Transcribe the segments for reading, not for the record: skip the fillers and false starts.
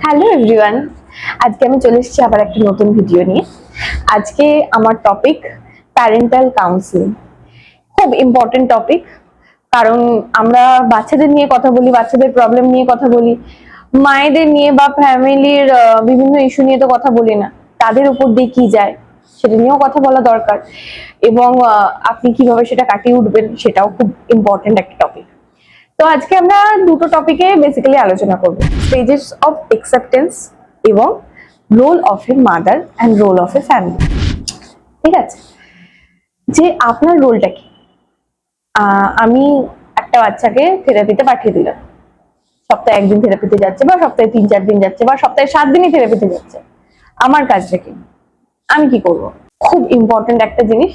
Hello everyone, আজকে আমি চলে এসেছি আবার একটা নতুন ভিডিও নিয়ে। আজকে আমার টপিক প্যারেন্টাল কাউন্সিলিং। খুব ইম্পর্টেন্ট টপিক, কারণ আমরা বাচ্চাদের নিয়ে কথা বলি, বাচ্চাদের প্রবলেম নিয়ে কথা বলি, মায়েদের নিয়ে বা ফ্যামিলির বিভিন্ন ইস্যু নিয়ে তো কথা বলি না। তাদের উপর দিয়ে কি যায় সেটা নিয়েও কথা বলা দরকার, এবং আপনি কিভাবে সেটা কাটিয়ে উঠবেন সেটাও খুব ইম্পর্টেন্ট একটা টপিক। তো আজকে আমরা দুটো টপিকে বেসিক্যালি আলোচনা করব, স্টেজেস অফ অ্যাকসেপ্টেন্স এবং role of a mother and role of a family. ঠিক আছে, যে আপনার রোলটা কি? আমি একটা বাচ্চাকে থেরাপিতে পাঠিয়ে দিলাম, সপ্তাহে একদিন থেরাপিতে যাচ্ছে, বা সপ্তাহে 3-4 দিন যাচ্ছে, বা সপ্তাহে 7 দিনই থেরাপিতে যাচ্ছে। আমার কাজটা কি? আমি কি করব? খুব ইম্পর্টেন্ট একটা জিনিস,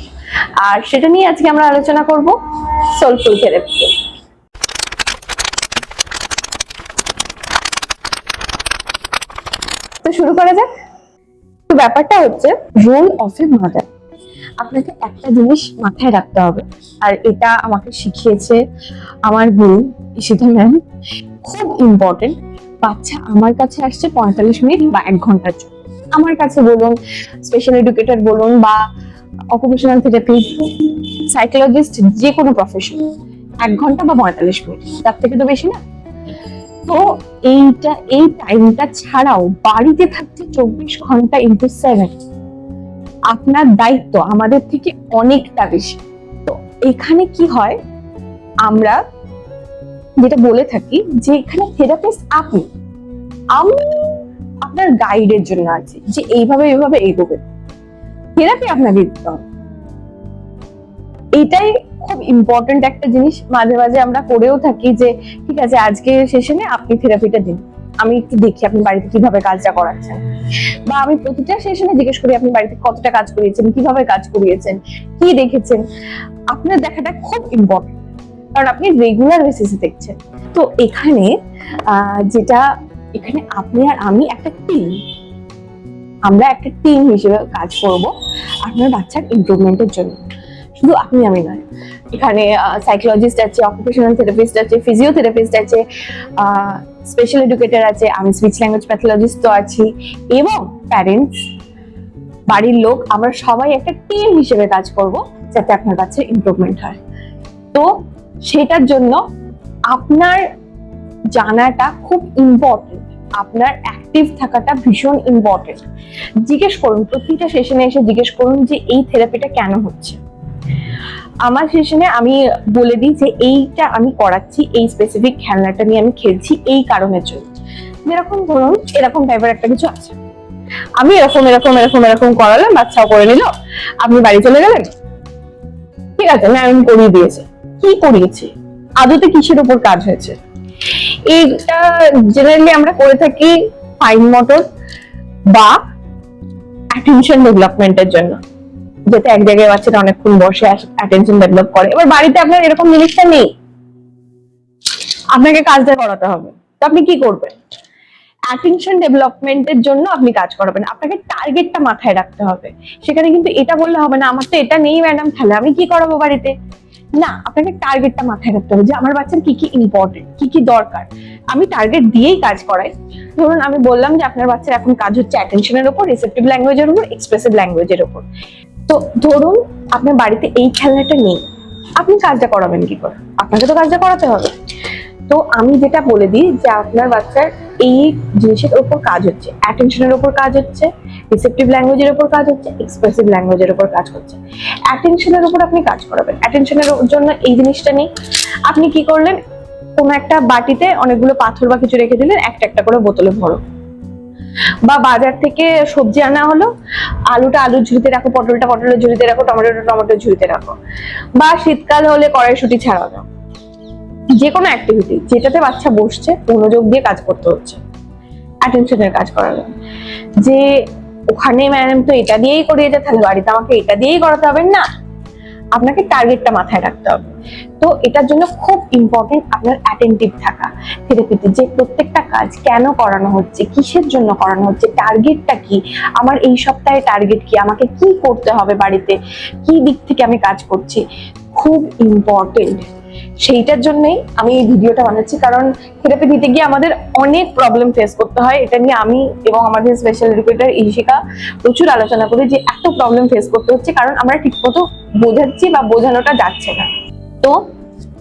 আর সেটা নিয়ে আজকে আমরা আলোচনা করব, সোলফুল থেরাপি। তো শুরু করা যাক। তো ব্যাপারটা হচ্ছে রোল অফ এ মাদার। আপনাকে একটা জিনিস মাথায় রাখতে হবে, আর এটা আমাকে শিখিয়েছে আমার গুরু ঈশিতা ম্যাম। খুব ইম্পর্টেন্ট। বাচ্চা আমার কাছে আসছে 45 মিনিট বা 1 ঘন্টার জন্য। আমার কাছে বলুন, স্পেশাল এডুকেটর বলুন, বা অকুপেশনাল থেরাপিস্ট, সাইকোলজিস্ট, যে কোনো প্রফেশন, 1 ঘন্টা বা 45 মিনিট, তার থেকে তো বেশি না। তো এই টাইমটা ছাড়াও বাড়িতে থাকতে 24 ঘন্টা ইনটু 7 আপনার দায়িত্ব আমাদের থেকে অনেকটা বেশি। তো এখানে কি হয়, আমরা যেটা বলে থাকি যে এখানে থেরাপিস্ট আমি আপনার গাইডের জন্য আছি, যে এইভাবে এগোবে, থেরাপি আপনাকে দিতে হবে। এটাই খুব ইম্পর্টেন্ট একটা জিনিস। মাঝে মাঝে আমরা করেও থাকি যে ঠিক আছে, আজকে সেশনে আপনি থেরাপিটা দিন, আমি একটু দেখি আপনি বাড়িতে কিভাবে কাজটা করাচ্ছেন, বা আমি প্রতিটা সেশনে জিজ্ঞেস করি আপনি বাড়িতে কতটা কাজ করিয়েছেন, কিভাবে কাজ করিয়েছেন, কি দেখেছেন। আপনার দেখাটা খুব ইম্পর্টেন্ট, কারণ আপনি রেগুলার বেসিসে দেখছেন। তো এখানে এখানে আপনি আর আমি একটা টিম, আমরা একটা টিম হিসেবে কাজ করব আপনার বাচ্চার ইমপ্রুভমেন্টের জন্য। শুধু আপনি আমি নয়, এখানে সাইকোলজিস্ট আছে, অকুপেশনাল থেরাপিস্ট আছে, ফিজিওথেরাপিস্ট আছে, স্পেশাল এডুকেটর আছে, আমি স্পিচ ল্যাঙ্গুয়েজ প্যাথোলজিস্ট তো আছি, এবং প্যারেন্টস, বাড়ির লোক, আমরা সবাই একটা টিম হিসেবে কাজ করব যাতে আপনার বাচ্চার ইমপ্রুভমেন্ট হয়। তো সেটার জন্য আপনার জানাটা খুব ইম্পর্টেন্ট, আপনার অ্যাক্টিভ থাকাটা ভীষণ ইম্পর্টেন্ট। জিজ্ঞেস করুন, প্রতিটা সেশনে এসে জিজ্ঞেস করুন যে এই থেরাপিটা কেন হচ্ছে। আমার সেশনে আমি বলে দিই যে এইটা আমি করাচ্ছি, এই স্পেসিফিক খেলনাটা নিয়ে আমি খেলছি এই কারণের জন্য। যেরকম ধরুন এরকম টাইপের একটা কিছু আছে, আমি এরকম এরকম এরকম এরকম করালাম, বাচ্চাও করে নিল, আপনি বাড়ি চলে গেলেন, ঠিক আছে, ম্যাম করিয়ে দিয়েছে। কি করিয়েছি, আদতে কিসের উপর কাজ হয়েছে? এইটা জেনারেলি আমরা করে থাকি ফাইন মোটর বা অ্যাটেনশন ডেভেলপমেন্টের জন্য, যাতে এক জায়গায় বাচ্চাটা অনেকক্ষণ বসে অ্যাটেনশন ডেভেলপ করে। এবার বাড়িতে আপনার এরকম জিনিসটা নেই, আপনাকে কাজটা করাতে হবে। তো আপনি কি করবেন? অ্যাটেনশন ডেভেলপমেন্টের জন্য আপনি কাজ করাবেন, আপনাকে টার্গেটটা মাথায় রাখতে হবে। সেখানে কিন্তু এটা বললে হবে না আমার তো এটা নেই ম্যাডাম, তাহলে আমি কি করাবো বাড়িতে। না, আপনাকে টার্গেটটা মাথায় রাখতে হবে যে আমার বাচ্চার কি কি ইম্পর্টেন্ট, কি কি দরকার, আমি টার্গেট দিয়েই কাজ করাই। ধরুন আমি বললাম যে আপনার বাচ্চার এখন কাজ হচ্ছে অ্যাটেনশনের উপর, রিসেপটিভ ল্যাঙ্গুয়েজের উপর, এক্সপ্রেসিভ ল্যাঙ্গুয়েজের উপর। তো ধরুন আপনার বাড়িতে এই খেলনাটা নেই, আপনি কাজটা করাবেন কি করে? আপনাকে তো কাজটা করাতে হবে। তো আমি যেটা বলে দিই যে আপনার বাচ্চার এই জিনিসের উপর কাজ হচ্ছে, অ্যাটেনশনের উপর কাজ হচ্ছে, রিসেপটিভ ল্যাঙ্গুয়েজের উপর কাজ হচ্ছে, এক্সপ্রেসিভ ল্যাঙ্গুয়েজের উপর কাজ করছে। অ্যাটেনশনের উপর আপনি কাজ করাবেন। অ্যাটেনশনের জন্য এই জিনিসটা নেই, আপনি কি করলেন, কোনো একটা বাটিতে অনেকগুলো পাথর বা কিছু রেখে দিলেন, একটা একটা করে বোতলে ভরো। বা বাজার থেকে সবজি আনা হলো, আলুটা আলুর ঝুড়িতে রাখো, পটলটা পটলের ঝুড়িতে রাখো, টমেটোটা টমেটোর ঝুড়িতে রাখো। বা শীতকাল হলে কড়াইশুঁটি ছাড়ানো। যে কোনো অ্যাক্টিভিটি যেটাতে বাচ্চা বসছে, মনোযোগ দিয়ে কাজ করতে হচ্ছে, অ্যাটেনশনের কাজ করানো। যে ওখানে ম্যাডাম তো এটা দিয়েই করিয়েছে, তাহলে বাড়িতে আমাকে এটা দিয়েই করাতে হবে না, আপনাকে টার্গেটটা মাথায় রাখতে হবে। তো এটার জন্য খুব ইম্পর্টেন্ট আপনার অ্যাটেন্টিভ থাকা থেরাপিতে, যে প্রত্যেকটা কাজ কেন করানো হচ্ছে, কিসের জন্য করানো হচ্ছে, টার্গেটটা কি, আমার এই সপ্তাহে টার্গেট কি, আমাকে কি করতে হবে বাড়িতে, কি দিক থেকে আমি কাজ করছি, খুব ইম্পর্টেন্ট। সেইটার জন্যই আমি এই ভিডিওটা বানাচ্ছি, কারণ থেরাপি দিতে গিয়ে আমাদের অনেক প্রবলেম ফেস করতে হয়। এটা নিয়ে আমি এবং আমাদের স্পেশাল এডুকেটর ঈশিকা প্রচুর আলোচনা করি যে এত প্রবলেম ফেস করতে হচ্ছে কারণ আমরা ঠিকমতো বোঝাচ্ছি বা বোঝানোটা যাচ্ছে না। তো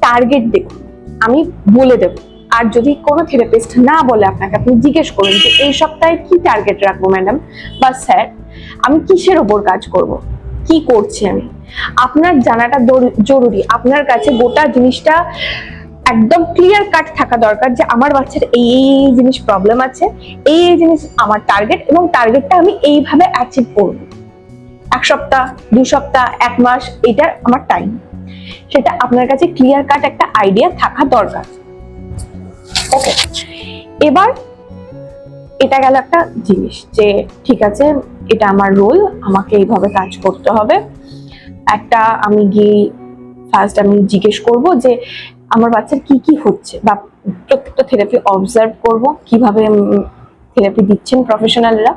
টার্গেট দেখুন, আমি বলে দেব। আর যদি কোনো থেরাপিস্ট না বলে আপনাকে, আপনি জিজ্ঞেস করুন যে এই সপ্তাহে কি টার্গেট রাখবো ম্যাডাম বা স্যার, আমি কিসের ওপর কাজ করব, কি করছি আমি। আপনার জানাটা জরুরি। আপনার কাছে গোটা জিনিসটা একদম ক্লিয়ার কাট থাকা দরকার যে আমার বাচ্চার এই এই জিনিস প্রবলেম আছে, এই এই জিনিস আমার টার্গেট, এবং টার্গেটটা আমি এইভাবে অ্যাচিভ করব। 1 সপ্তাহ, 2 সপ্তাহ, 1 মাস, এটা আমার টাইম। সেটা আপনার কাছে ক্লিয়ার কাট একটা আইডিয়া থাকা দরকার। ওকে, এবার এটা গেল একটা জিনিস যে ঠিক আছে, এটা আমার রোল, আমাকে এইভাবে কাজ করতে হবে। একটা আমি গিয়ে ফার্স্ট আমি জিজ্ঞেস করব যে আমার বাচ্চার কি কি হচ্ছে, বা প্রত্যেকটা থেরাপি অবজার্ভ করব কিভাবে থেরাপি দিচ্ছেন প্রফেশনালরা,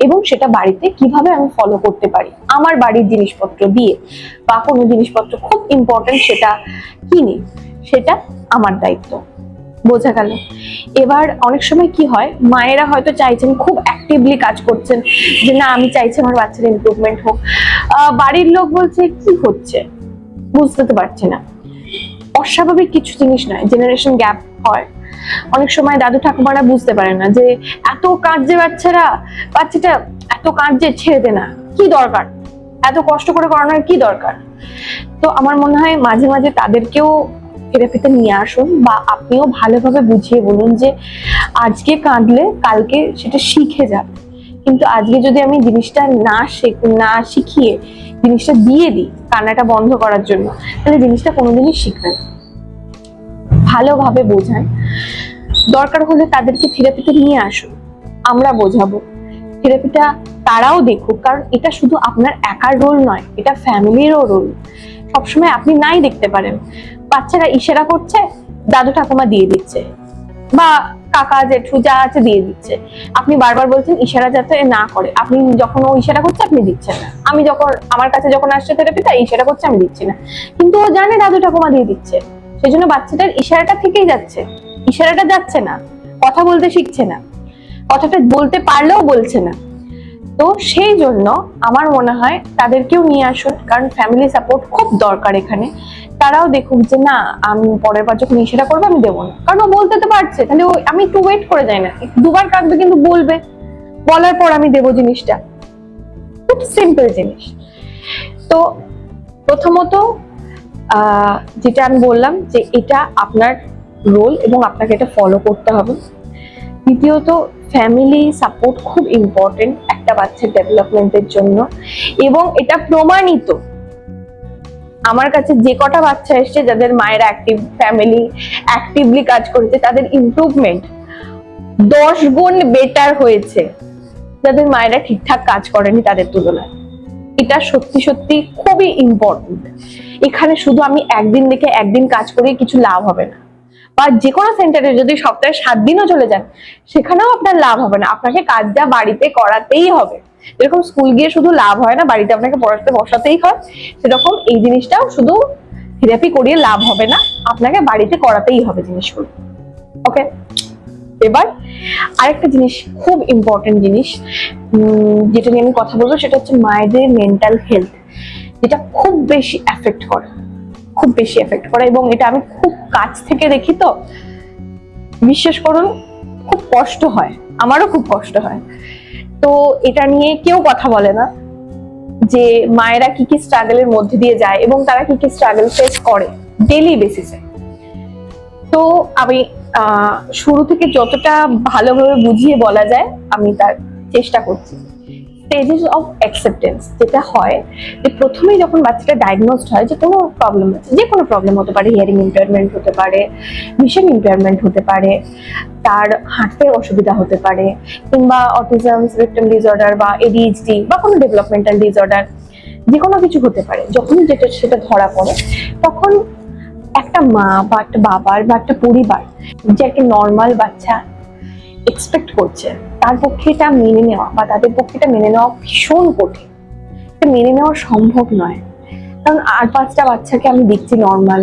এবং সেটা বাড়িতে কিভাবে আমি ফলো করতে পারি আমার বাড়ির জিনিসপত্র দিয়ে, বা কোনো জিনিসপত্র খুব ইম্পর্টেন্ট সেটা কিনে, সেটা আমার দায়িত্ব। বোঝা গেল? এবার অনেক সময় কি হয়, মায়েরা হয়তো চাইছেন, খুব অ্যাক্টিভলি কাজ করছেন যে না আমি চাইছি আমার বাচ্চার ইমপ্রুভমেন্ট হোক, বাড়ির লোক বলছে কি হচ্ছে বুঝতে তো পারছি না। অস্বাভাবিক কিছু জিনিস নয়, জেনারেশন গ্যাপ হয় অনেক সময়। দাদু ঠাকুমারা বুঝতে পারে না যে এত কাঁদছে বাচ্চাটা এত কাঁদছে, ছেড়ে দে না, কি দরকার এত কষ্ট করে করানোর, কি দরকার। তো আমার মনে হয় মাঝে মাঝে তাদেরকেও থেরাপিতে নিয়ে আসুন, বা আপনিও ভালোভাবে বুঝিয়ে বলুন যে আজকে কাঁদলে কালকে সেটা শিখে যাবে, কিন্তু আজকে যদি আমি জিনিসটা না শিখিয়ে জিনিসটা দিয়ে দিই কান্নাটা বন্ধ করার জন্য, তাহলে জিনিসটা কোনোদিনই শিখবে না। ভালোভাবে বোঝান, দরকার হলে তাদেরকে থেরাপিতে নিয়ে আসুন, আমরা বোঝাবো। থেরাপিটা তারাও দেখুক, কারণ এটা শুধু আপনার একার রোল নয়, এটা ফ্যামিলিরও রোল। সবসময় আপনি নাই দেখতে পারেন বাচ্চারা ইশারা করছে, দাদু ঠাকুমা দিয়ে দিচ্ছে, বা কাকা জেঠু যা আছে দিয়ে দিচ্ছে, আপনি বারবার বলছেন ইশারা যাতে না করে। আপনি যখন ও ইশারা করছে আপনি দিচ্ছেন না, আমি যখন আমার কাছে যখন আসছে থেরাপিটা ইশারা করছে আমি দিচ্ছি না, কিন্তু ও জানে দাদু ঠাকুমা দিয়ে দিচ্ছে, সেই জন্য বাচ্চাটার ইশারাটা থেকেই যাচ্ছে, ইশারাটা যাচ্ছে না, কথা বলতে শিখছে না, কথাটা বলতে পারলেও বলছে না। তো সেই জন্য আমার মনে হয় তাদেরকেও নিয়ে আসুন, কারণ ফ্যামিলি সাপোর্ট খুব দরকার এখানে। তারাও দেখুক যে না আমি পরের বার যখন ইশারা করবো আমি দেবো না, কারণ ও বলতে তো পারছে, তাহলে আমি একটু ওয়েট করে যাই না, দুবার কাঁদবে কিন্তু বলবে, বলার পর আমি দেবো জিনিসটা। খুব সিম্পল জিনিস। তো প্রথমত যেটা আমি বললাম যে এটা আপনার রোল এবং আপনাকে এটা ফলো করতে হবে। দ্বিতীয়ত ফ্যামিলি সাপোর্ট খুব ইম্পর্টেন্ট একটা বাচ্চার ডেভেলপমেন্টের জন্য, এবং এটা প্রমাণিত। আমার কাছে যে কটা বাচ্চা এসছে যাদের মায়ের অ্যাক্টিভলি কাজ করেছে, তাদের ইমপ্রুভমেন্ট 10 গুণ বেটার হয়েছে যাদের মায়েরা ঠিকঠাক কাজ করেনি তাদের তুলনায়। এটা সত্যি সত্যি খুবই ইম্পর্টেন্ট। এখানে শুধু আমি একদিন দেখে একদিন কাজ করে কিছু লাভ হবে না, বা যে কোনো সেন্টারে যদি সপ্তাহে 7 দিনও চলে যান সেখানেও আপনার লাভ হবে না, আপনাকে কাজটা বাড়িতে করাতেই হবে। যেরকম স্কুল গিয়ে শুধু লাভ হয় না, বাড়িতে আপনাকে পড়াতে বসাতেই হয়, সেরকম এই জিনিসটাও শুধু থেরাপি করিয়ে লাভ হবে না, আপনাকে বাড়িতে করাতেই হবে জিনিসগুলো। ওকে, এবার আরেকটা জিনিস, খুব ইম্পর্টেন্ট জিনিস যেটা নিয়ে আমি কথা বলবো, সেটা হচ্ছে মায়েদের মেন্টাল হেলথ, যেটা খুব বেশি এফেক্ট করে, এবং এটা আমি খুব কাছ থেকে দেখি। তো বিশ্বাস করুন খুব কষ্ট হয়, আমারও খুব কষ্ট হয়। তো এটা নিয়ে কেউ কথা বলে না যে মায়েরা কি কি স্ট্রাগলের মধ্যে দিয়ে যায় এবং তারা কি কি স্ট্রাগল ফেস করে ডেইলি বেসিসে। তো আমি শুরু থেকে যতটা ভালোভাবে বুঝিয়ে বলা যায় আমি তার চেষ্টা করছি। স্টেজেস অফ অ্যাকসেপ্টেন্স যেটা হয়, যে প্রথমেই যখন বাচ্চাটা ডায়াগনোজড হয় যে কোনো প্রবলেম আছে, যে কোনো প্রবলেম হতে পারে, হিয়ারিং ইম্পেয়ারমেন্ট হতে পারে, ভিশন ইম্পেয়ারমেন্ট হতে পারে, তার হাঁটতে অসুবিধা হতে পারে, কিংবা অটিজম স্পেকট্রাম ডিসঅর্ডার বা এডিএইচডি বা কোনো ডেভেলপমেন্টাল ডিসঅর্ডার, যে কোনো কিছু হতে পারে। যখন সেটা ধরা পড়ে, তখন একটা মা বা একটা বাবার বা একটা পরিবার যে একটা নর্মাল বাচ্চা এক্সপেক্ট করছে, তার পক্ষে এটা মেনে নেওয়া বা তাদের পক্ষে এটা মেনে নেওয়া ভীষণ কঠিন। এটা মেনে নেওয়া সম্ভব নয়, কারণ 8-5টা বাচ্চাকে আমি দেখছি নর্মাল,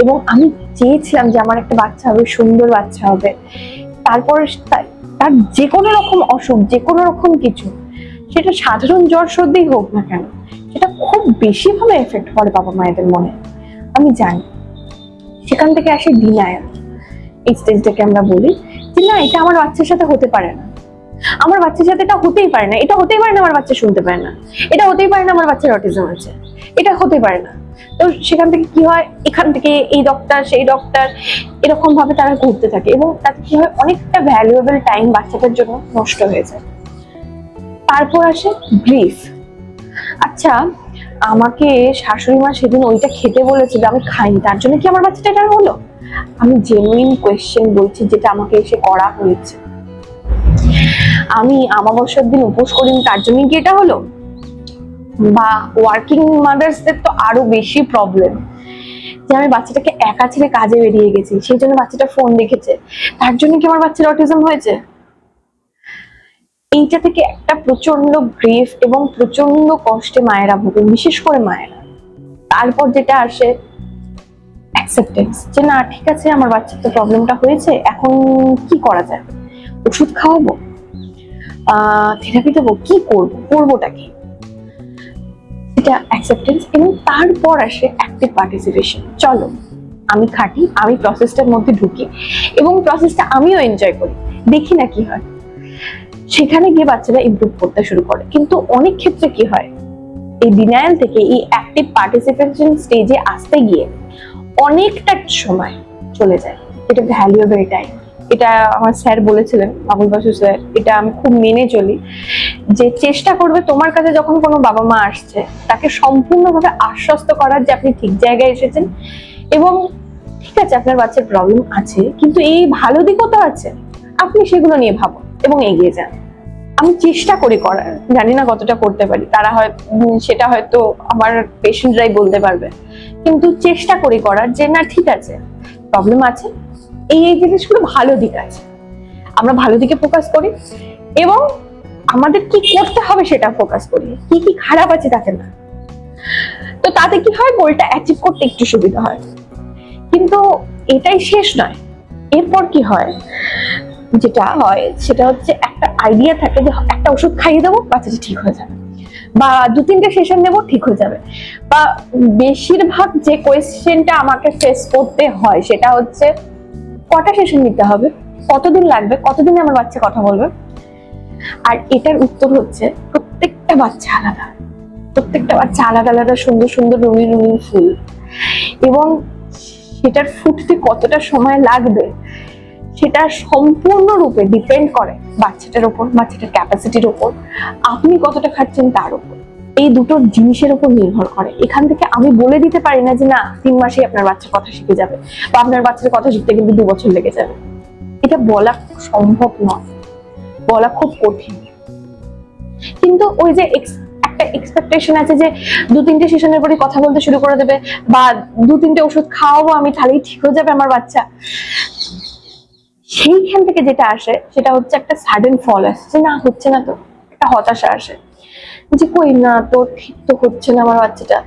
এবং আমি চেয়েছিলাম যে আমার একটা বাচ্চা হবে, সুন্দর বাচ্চা হবে। তারপর তার যে কোনো রকম অসুখ, যে কোনো রকম কিছু, সেটা সাধারণ জ্বর সর্দি হোক না কেন, সেটা খুব বেশি ভাবে এফেক্ট করে বাবা মায়েদের মনে, আমি জানি। সেখান থেকে আসে ডিনায়াল। এই স্টেজটাকে আমরা বলি যে না, এটা আমার বাচ্চার সাথে হতে পারে না, আমার বাচ্চার সাথে এটা হতেই পারে না, এটা হতেই পারে না, আমার বাচ্চা শুনতে পারে না, এটা হতেই পারে না, আমার বাচ্চার অটিজম আছে, এটা হতে পারে না। তো সেখান থেকে কি হয়, এখান থেকে এই ডক্টর সেই ডক্টর, এরকম ভাবে তারা ঘুরতে থাকে, এবং তাতে কি হয়, অনেকটা ভ্যালুয়েবল টাইম বাচ্চাদের জন্য নষ্ট হয়ে যায়। তারপর আসে গ্রিফ। আচ্ছা, আমাকে শাশুড়ি মা সেদিন ওইটা খেতে বলেছিল, আমি খাইনি, তার জন্য কি আমার বাচ্চাটা এটা হলো? আমি জেনুইন কোয়েশ্চেন বলছি, যেটা আমাকে এসে করা হয়েছে। আমি অমাবস্যার দিন উপোস করিনি, তার জন্য কি এটা হলো? বা ওয়ার্কিং মাদার্সদের তো আরো বেশি প্রবলেম, যে আমি বাচ্চাটাকে একা ছেড়ে কাজে বেরিয়ে গেছি, সেই জন্য বাচ্চাটা ফোন দেখেছে, তার জন্য কি আমার বাচ্চার অটিজম হয়েছে? এইটা থেকে একটা প্রচন্ড গ্রিফ এবং প্রচন্ড কষ্টে মায়েরা ভোগে, বিশেষ করে মায়েরা। তারপর যেটা আসে অ্যাকসেপ্টেন্স, যে না ঠিক আছে, আমার বাচ্চার তো প্রবলেমটা হয়েছে, এখন কি করা যায়? ওষুধ খাওয়াবো, থেরাপি দেবো, কি করবোটা কি? এটা অ্যাকসেপ্টেন্স। এবং তারপর আসে অ্যাক্টিভ পার্টিসিপেশন। চলো আমি খাটি, আমি প্রসেসটার মধ্যে ঢুকি, এবং প্রসেসটা আমিও এনজয় করি, দেখি না কি হয়। সেখানে গিয়ে বাচ্চারা ইমপ্রুভ করতে শুরু করে। কিন্তু অনেক ক্ষেত্রে কি হয়, এই ডিনায়াল থেকে এই অ্যাক্টিভ পার্টিসিপেশন স্টেজে আসতে গিয়ে অনেকটা সময় চলে যায়। এটা ভ্যালুয়েবল টাইম। এটা আমার স্যার বলেছিলেন, বাবুল বাসু স্যার, এটা আমি খুব মেনে চলি, যে চেষ্টা করবে তোমার কাছে যখন কোনো বাবা মা আসছে, তাকে সম্পূর্ণভাবে আশ্বস্ত করার যে আপনি ঠিক জায়গায় এসেছেন, এবং ঠিক আছে আপনার বাচ্চার প্রবলেম আছে, কিন্তু এই ভালো দিকও তো আছে, আপনি সেগুলো নিয়ে ভাবুন এবং এগিয়ে যান। আমি চেষ্টা করি করার, জানি না কতটা করতে পারি, তারা হয় সেটা হয়তো আমার পেশেন্টরাই বলতে পারবে, কিন্তু চেষ্টা করি করার, যে না ঠিক আছে প্রবলেম আছে, এই জিনিসগুলো ভালো দিক আছে, আমরা ভালো দিকে ফোকাস করি, এবং আমাদের কি করতে হবে সেটা ফোকাস করি, কি কি খারাপ আছে তাকে না। তো তাতে কি হয়, গোলটা অ্যাচিভ করতে একটু সুবিধা হয়। কিন্তু এটাই শেষ নয়, এরপর কি হয়, যেটা হয় সেটা হচ্ছে একটা আইডিয়া থাকে যে একটা ওষুধ খাইয়ে দেবো, বাচ্চাটা ঠিক হয়ে যাবে, বা 2-3টে সেশন নেবো, ঠিক হয়ে যাবে। বা বেশিরভাগ যে কোয়েশ্চেনটা আমাকে ফেস করতে হয় সেটা হচ্ছে, কটা সেশন নিতে হবে, কতদিন লাগবে, কতদিনে আমার বাচ্চা কথা বলবে? আর এটার উত্তর হচ্ছে, প্রত্যেকটা বাচ্চা আলাদা, প্রত্যেকটা বাচ্চা আলাদা আলাদা সুন্দর সুন্দর রঙিন রঙিন ফুল, এবং সেটার ফুটতে কতটা সময় লাগবে সেটা সম্পূর্ণরূপে ডিপেন্ড করে বাচ্চাটার উপর, বাচ্চাটার ক্যাপাসিটির উপর, আপনি কতটা খাচ্ছেন তার উপর। এই দুটো জিনিসের উপর নির্ভর করে। এখান থেকে আমি বলে দিতে পারি না যে না 3 মাসেই আপনার বাচ্চা কথা শিখে যাবে, বা আপনার বাচ্চার কথা শিখতে কিন্তু 2 বছর লেগে যাবে। এটা বলা সম্ভব নয়, বলা খুব কঠিন। কিন্তু ওই যে একটা এক্সপেকটেশন আছে যে 2-3টে সেশনের পরে কথা বলতে শুরু করে দেবে, বা 2-3টে ওষুধ খাওয়াবো আমি, তাহলেই ঠিক হয়ে যাবে আমার বাচ্চা। সেইখান থেকে যেটা আসে সেটা হচ্ছে একটা সাডেন ফল আসছে, না হচ্ছে না, তো একটা হতাশা আসে যে কই না তো, ঠিক তো হচ্ছে না আমার বাচ্চাটা,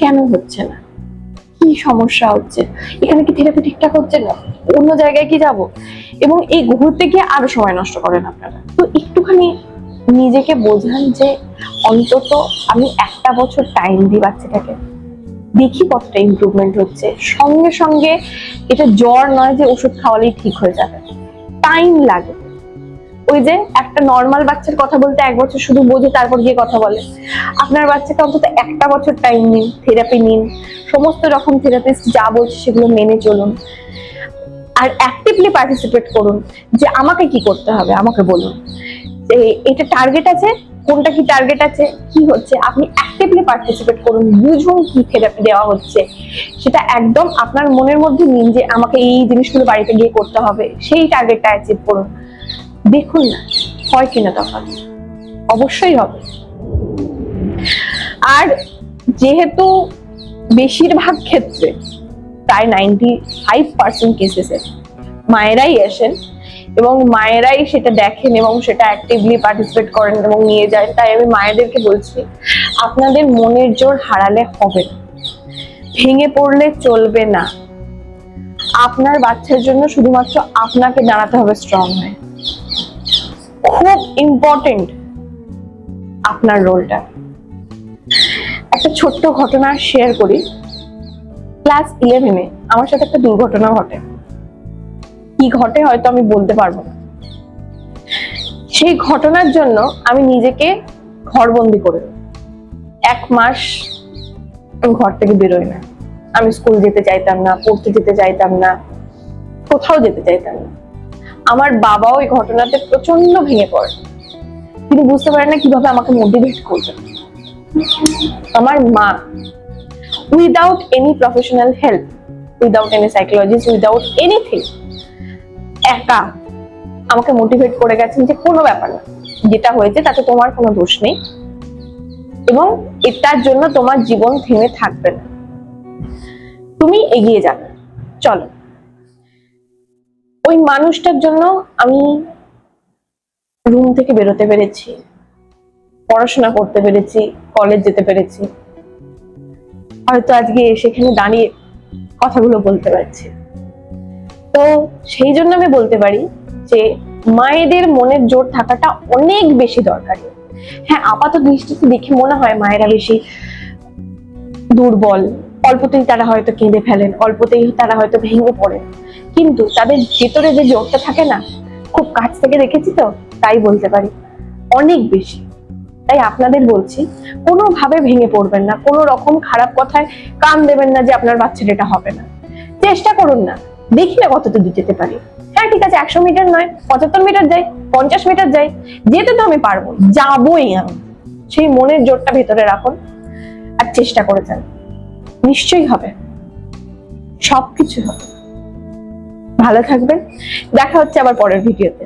কেন হচ্ছে না, কি সমস্যা হচ্ছে, এখানে কি থেরাপি ঠিকঠাক হচ্ছে না, অন্য জায়গায় কি যাব? এবং এই ঘুরতে গিয়ে আরো সময় নষ্ট করেন আপনারা। তো একটুখানি নিজেকে বোঝান যে অন্তত আমি 1টা বছর টাইম দিই বাচ্চাটাকে, দেখি কতটা ইমপ্রুভমেন্ট হচ্ছে। সঙ্গে সঙ্গে এটা জ্বর নয় যে ওষুধ খাওয়ালেই ঠিক হয়ে যাবে, টাইম লাগে। ওই যে একটা নর্মাল বাচ্চার কথা বলতে 1 বছর শুধু বোঝে, তারপর গিয়ে কথা বলে। আপনার বাচ্চাকে অন্তত 1টা বছর টাইম নিন, থেরাপি নিন, সমস্ত রকম থেরাপিস্ট যা বলছে সেগুলো মেনে চলুন, আর অ্যাক্টিভলি পার্টিসিপেট করুন, যে আমাকে কি করতে হবে আমাকে বলুন, যে এটা টার্গেট আছে, কোনটা কি টার্গেট আছে, কি হচ্ছে, আপনি অ্যাক্টিভলি পার্টিসিপেট করুন, বুঝুন কি থেরাপি দেওয়া হচ্ছে, সেটা একদম আপনার মনের মধ্যে নিন যে আমাকে এই জিনিসগুলো বাড়িতে গিয়ে করতে হবে, সেই টার্গেটটা অ্যাচিভ করুন। দেখুন না হয় কিনা, তখন অবশ্যই হবে। আর যেহেতু বেশিরভাগ ক্ষেত্রে প্রায় 95% কেসেসে মায়েরাই আসেন, এবং মায়েরাই সেটা দেখেন এবং সেটা অ্যাক্টিভলি পার্টিসিপেট করেন এবং নিয়ে যায়। তাই আমি মায়েদেরকে বলছি, আপনাদের মনের জোর হারালে হবে না, ভেঙে পড়লে চলবে না। আপনার বাচ্চার জন্য শুধুমাত্র আপনাকে দাঁড়াতে হবে স্ট্রং হয়ে। খুব ইম্পর্টেন্ট আপনার রোলটা। একটা ছোট্ট ঘটনা শেয়ার করি। ক্লাস 11-এ আমার সাথে একটা দুর্ঘটনা ঘটে। কি ঘটে হয়তো আমি বলতে পারবো না। সেই ঘটনার জন্য আমি নিজেকে ঘরবন্দি করে 1 মাস আমি ঘর থেকে বেরোই না। আমি স্কুল যেতে চাইতাম না, পড়তে যেতে চাইতাম না, কোথাও যেতে চাইতাম না। আমার বাবাও এই ঘটনাতে প্রচন্ড ভেঙে পড়ে। তিনি বুঝতে পারেন না কিভাবে আমাকে মোটিভেট করবেন। আমার মা without any professional help, without any psychologist, without anything, একা আমাকে মোটিভেট করে গেছেন যে কোনো ব্যাপার না, যেটা হয়েছে তাতে তোমার কোনো দোষ নেই এবং এটার জন্য তোমার জীবন থেমে থাকবে না, তুমি এগিয়ে যাবে, চলো। ওই মানুষটার জন্য আমি রুম থেকে বেরোতে পেরেছি, পড়াশোনা করতে পেরেছি, কলেজ যেতে পেরেছি, হয়তো আজকে সেখানে দাঁড়িয়ে কথাগুলো বলতে পারছি। তো সেই জন্য আমি বলতে পারি যে মায়েদের মনের জোর থাকাটা অনেক বেশি দরকারি। হ্যাঁ, আপাত দৃষ্টিতে দেখে মনে হয় মায়েরা বেশি দুর্বল, অল্পতেই তারা হয়তো কেঁদে ফেলেন, অল্পতেই তারা হয়তো ভেঙে পড়েন, কিন্তু তাদের ভেতরে যে জোরটা থাকে না, খুব কাছ থেকে দেখেছি তো তাই বলতে পারি অনেক বেশি। তাই আপনাদের বলছি, কোনোভাবে ভেঙে পড়বেন না, কোনো রকম খারাপ কথায় কান দেবেন না যে আপনার বাচ্চার এটা হবে না। চেষ্টা করুন না, দেখি না কতটুকু যেতে পারি। হ্যাঁ ঠিক আছে, 100 মিটার নয়, 75 মিটার যাই, 50 মিটার যাই, যেতে তো আমি পারবো, যাবই আমি। সেই মনের জোরটা ভেতরে রাখুন আর চেষ্টা করে যান, নিশ্চয়ই হবে, সবকিছু হবে। ভালো থাকবেন, দেখা হচ্ছে আবার পরের ভিডিওতে।